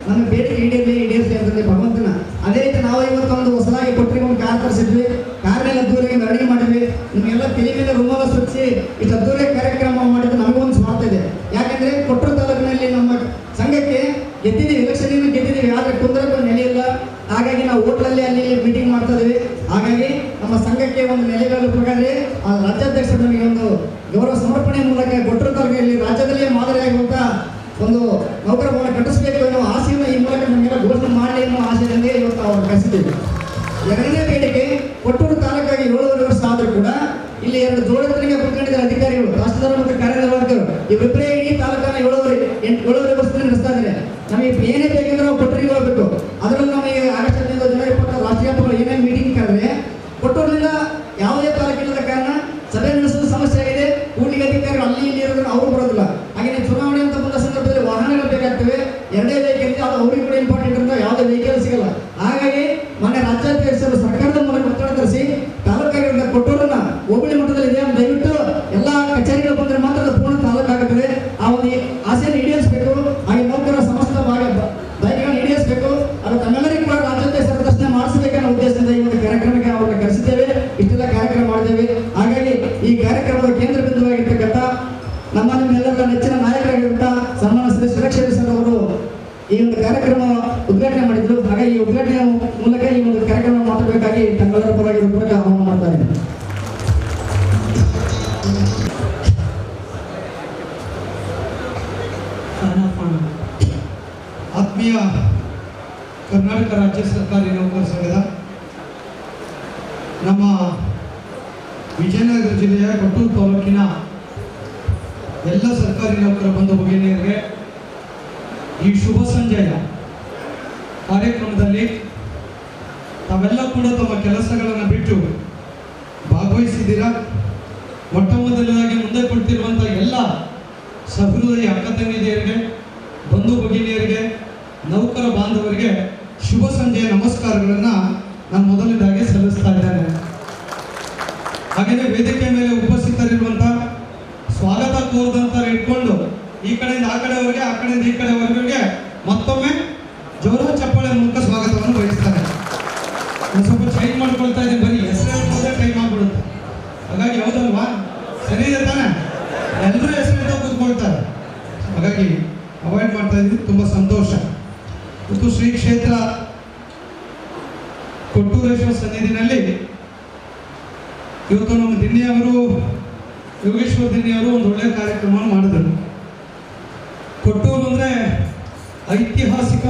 ನಮ್ಮ ಬೇಡಿಕೆ ಈಡೇರಿಸಿ ಅಂತಂದ್ರೆ ಭಗವಂತನ. ಅದೇ ರೀತಿ ನಾವು ಇವತ್ತೊಂದು ಹೊಸದಾಗಿ ಕೊಟ್ಟರಿಗೆ ಒಂದು ಕಾರ್ ತರಿಸಿದ್ವಿ, ಕಾರ್ನೆಲ್ಲ ಅದ್ದೂರಿಯಾಗಿ ಅಡುಗೆ ಮಾಡಿದ್ವಿ, ನಿಮಗೆಲ್ಲ ತಲೆ ಮೇಲೆ ರುಮಾಲ ಸುರಿಸಿ ಇಷ್ಟು ಅದ್ದೂರಿಯಾಗಿ ಕಾರ್ಯಕ್ರಮ ಮಾಡಿದ್ದು ನಮಗೊಂದು ಸ್ವಾರ್ಥ ಇದೆ. ಯಾಕಂದ್ರೆ ಕೊಟ್ಟೂರು ತಾಲೂಕಿನಲ್ಲಿ ನಮ್ಮ ಸಂಘಕ್ಕೆ ಗೆದ್ದಿದ್ದೀವಿ, ಎಲೆಕ್ಷನ್ ಗೆದ್ದಿದ್ದೀವಿ, ಆದರೆ ಕುಂದ್ರಕ್ಕೆ ನೆಲೆ ಇಲ್ಲ. ಹಾಗಾಗಿ ನಾವು ಹೋಟ್ಲಲ್ಲಿ ಅಲ್ಲಿ ಮೀಟಿಂಗ್ ಮಾಡ್ತಾ ಇದ್ದೀವಿ. ಹಾಗಾಗಿ ನಮ್ಮ ಸಂಘಕ್ಕೆ ಒಂದು ನೆಲೆಗಳ ಪ್ರಕಾರ ರಾಜ್ಯಾಧ್ಯಕ್ಷರು ನಮಗೆ ಒಂದು ಗೌರವ ಸಮರ್ಪಣೆ ಮೂಲಕ ಕೊಟ್ಟೂರು ತಾಲೂಕಿನಲ್ಲಿ ರಾಜ್ಯದಲ್ಲೇ ಮಾದರಿಯಾಗುವಂಥ ಒಂದು ನೌಕರ ಭವನ ಕಟ್ಟಿಸಬೇಕು ಅನ್ನೋ ಆಸೆಯನ್ನು ಈ ಮೂಲಕ ನಮಗೆಲ್ಲ ಘೋಷಣೆ ಮಾಡಲಿ ಅನ್ನೋ ಆಸೆಯಲ್ಲಿ ಇವತ್ತು ಅವರು ಕಳಿಸಿದ್ದೇವೆ. ಎರಡನೇ ಬೇಡಿಕೆ, ಕೊಟ್ಟೂರು ತಾಲೂಕಾಗಿ 7 ವರ್ಷ ಆದರೂ ಕೂಡ ಇಲ್ಲಿ 2 ಜೋಡಗಳಿಗೆ ಕುತ್ಕೊಂಡಿದ್ದಾರೆ ಅಧಿಕಾರಿಗಳು, ರಾಷ್ಟ್ರದವರು ಮತ್ತು ಕಾರ್ಯನಿರ್ವಾಹಕರು. ಇವರಿಬ್ಬರೇ ಇಡೀ ತಾಲೂಕನ್ನು 7 ವರ್ಷದಿಂದ ನಡೆಸ್ತಾ ಇದ್ದಾರೆ. ನಮಗೆ ಏನೇ ಬೇಕೆಂದ್ರೆ ನಾವು ಕೊಟ್ಟೂರಿಗೆ ಹೋಗಬೇಕು. ಅದರಲ್ಲಿ ನಮಗೆ ಆಗಸ್ಟ್ 15 ಜನವರಿ 26 ರಾಷ್ಟ್ರೀಯ ಹಬ್ಬಗಳು ಏನೇನು ಮೀಟಿಂಗ್ ಕರೆದ್ರೆ ಕೊಟ್ಟೂರಿನಿಂದ ಯಾವುದೇ ತಾಲೂಕಿಲ್ಲದ ಕಾರಣ ಸಭೆ ನಡೆಸೋದು ಸಮಸ್ಯೆ ಆಗಿದೆ. ಕೂಡ್ಲಿಗೆ ಅಧಿಕಾರಿಗಳು ಅಲ್ಲಿ ಇಲ್ಲಿ ಇರೋದನ್ನು ಅವರು ಬರೋದಿಲ್ಲ. ಹಾಗೆ ಚುನಾವಣೆ ಅಂತ ಬಂದ ಸಂದರ್ಭದಲ್ಲಿ ವಾಹನಗಳು ಬೇಕಾಗ್ತವೆ, 2 ವೆಹಿಕಲ್ ಇದೆ, ಅದು ಅವ್ರಿಗೆ ಕೂಡ ಇಂಪಾರ್ಟೆಂಟ್ ಇರೋದು, ಯಾವುದೇ ವೆಹಿಕಲ್ ಸಿಗಲ್ಲ. ಹಾಗಾಗಿ ಮೊನ್ನೆ ರಾಜ್ಯಾಧ್ಯಕ್ಷರು ಸರ್ಕಾರದ ಮೂಲಕ ಒತ್ತಡ ತರಿಸಿ ತಾಲೂಕಾಗಿರುವ ಕೊಟ್ಟೂರನ್ನ ಹೋಬಳಿ ಮಟ್ಟದಲ್ಲಿ ಇದೆ, ದಯವಿಟ್ಟು ಎಲ್ಲ ಕಚೇರಿಗಳು ಬಂದರೆ ಮಾತ್ರ ಅದು ಪೂರ್ಣ ತಾಲೂಕಾಗುತ್ತದೆ. ಆ ಒಂದು ಆಸೆಯನ್ನು ಈಡೇರಿಸಬೇಕು. ಹಾಗೆ ನೌಕರರ ಸಮಸ್ತ ಬಯಕೆಗಳನ್ನು ಈಡೇರಿಸಬೇಕು. ಅದು ತಮ್ಮೆಲ್ಲರಿಗೂ ಕೂಡ ರಾಜ್ಯಾಧ್ಯಕ್ಷರ ದರ್ಶನ ಮಾಡಿಸಬೇಕನ್ನೋ ಉದ್ದೇಶದಿಂದ ಈ ಒಂದು ಕಾರ್ಯಕ್ರಮಕ್ಕೆ ಅವರನ್ನು ಕರೆಸಿದ್ದೇವೆ. ಇಷ್ಟೆಲ್ಲ ಕಾರ್ಯಕ್ರಮ ಮಾಡಿದ್ದೇವೆ. ಹಾಗಾಗಿ ಈ ಕಾರ್ಯಕ್ರಮದ ಕೇಂದ್ರ ಬಿಂದುವಾಗಿರ್ತಕ್ಕಂಥ ನಮ್ಮೆಲ್ಲರ ನೆಚ್ಚಿನ ನಾಯಕರಾಗಿರುವಂಥ ಸನ್ಮಾನ ಶ್ರೀ ಸುರಕ್ಷಾ ಸರ್ ಅವರು ಈ ಒಂದು ಕಾರ್ಯಕ್ರಮ ಉದ್ಘಾಟನೆ ಮಾಡಿದ್ರು. ಹಾಗಾಗಿ ಈ ಉದ್ಘಾಟನೆಯ ಮೂಲಕ ಈ ಒಂದು ಕಾರ್ಯಕ್ರಮ ಮಾಡಬೇಕಾಗಿ ತಮ್ಮೆಲ್ಲರ ಪರವಾಗಿ ಮೂಲಕ ಆಹ್ವಾನ ಮಾಡ್ತಾ ಇದ್ದೀನಿ. ಆತ್ಮೀಯ ಕರ್ನಾಟಕ ರಾಜ್ಯ ಸರ್ಕಾರಿ ನೌಕರ ಸಂಘದ ನಮ್ಮ ವಿಜಯನಗರ ಜಿಲ್ಲೆಯ ಕೊಟ್ಟೂರು ತಾಲೂಕಿನ ಎಲ್ಲ ಸರ್ಕಾರಿ ನೌಕರ ಬಂಧು ಭಗಿನಿಯರಿಗೆ ಈ ಶುಭ ಸಂಜೆಯ ಕಾರ್ಯಕ್ರಮದಲ್ಲಿ ತಾವೆಲ್ಲ ಕೂಡ ತಮ್ಮ ಕೆಲಸಗಳನ್ನು ಬಿಟ್ಟು ಭಾಗವಹಿಸಿದ್ದೀರಾ. ಮೊಟ್ಟ ಮೊದಲನಾಗಿ ಮುಂದೆ ಕೊಡ್ತಿರುವಂಥ ಎಲ್ಲ ಸಹೃದಯ ಅಕ್ಕ ತಂಗಿಯರಿಗೆ, ಬಂಧು ಭಗಿನಿಯರಿಗೆ, ನೌಕರ ಬಾಂಧವರಿಗೆ ಶುಭ ಸಂಜೆಯ ನಮಸ್ಕಾರಗಳನ್ನು ನಾನು ಮೊದಲನೇದಾಗಿ ಸಲ್ಲಿಸ್ತಾ ಇದ್ದೇನೆ. ಹಾಗೆಯೇ ವೇದಿಕೆ ಮೇಲೆ ಉಪಸ್ಥಿತರಿರುವಂಥ ಸ್ವಾಗತ ಕೋರದಂತ ಇಟ್ಕೊಂಡು ಈ ಕಡೆಯಿಂದ ಆ ಕಡೆವರೆಗೆ, ಆ ಕಡೆಯಿಂದ ಈ ಕಡೆವರೆಗೆ ಮತ್ತೊಮ್ಮೆ ಜೋರ ಚಪ್ಪಾಳೆ ಮೂಲಕ ಸ್ವಾಗತವನ್ನು ಬಯಸ್ತಾರೆ. ಸ್ವಲ್ಪ ಚೇಂಜ್ ಮಾಡ್ಕೊಳ್ತಾ ಇದ್ದೀನಿ, ಬರೀ ಹೆಸರು ಹೇಳ್ಬೋದೇ ಟೈಮ್ ಆಗ್ಬಿಡುತ್ತೆ. ಹಾಗಾಗಿ ಯಾವುದಲ್ವಾ ಸರಿ ಇದೆ ತಾನೆ, ಎಲ್ಲರೂ ಹೆಸರು ಕೂತ್ಕೊಳ್ತಾರೆ. ಹಾಗಾಗಿ ಅವಾಯ್ಡ್ ಮಾಡ್ತಾ ಇದ್ದೀನಿ. ತುಂಬ ಸಂತೋಷ. ಮತ್ತು ಶ್ರೀ ಕ್ಷೇತ್ರ ಕೊಟ್ಟೂರೇಶ್ವರ ಸನ್ನಿಧಿನಲ್ಲಿ ಇವತ್ತು ನಮ್ಮ ದಿನ್ನಿಯವರು, ಯೋಗೇಶ್ವರ ದಿನ್ನಿಯವರು ಒಂದು ಒಳ್ಳೆಯ ಕಾರ್ಯಕ್ರಮ ಮಾಡಿದರು. ಕೊಟ್ಟೂರು ಅಂದರೆ ಐತಿಹಾಸಿಕ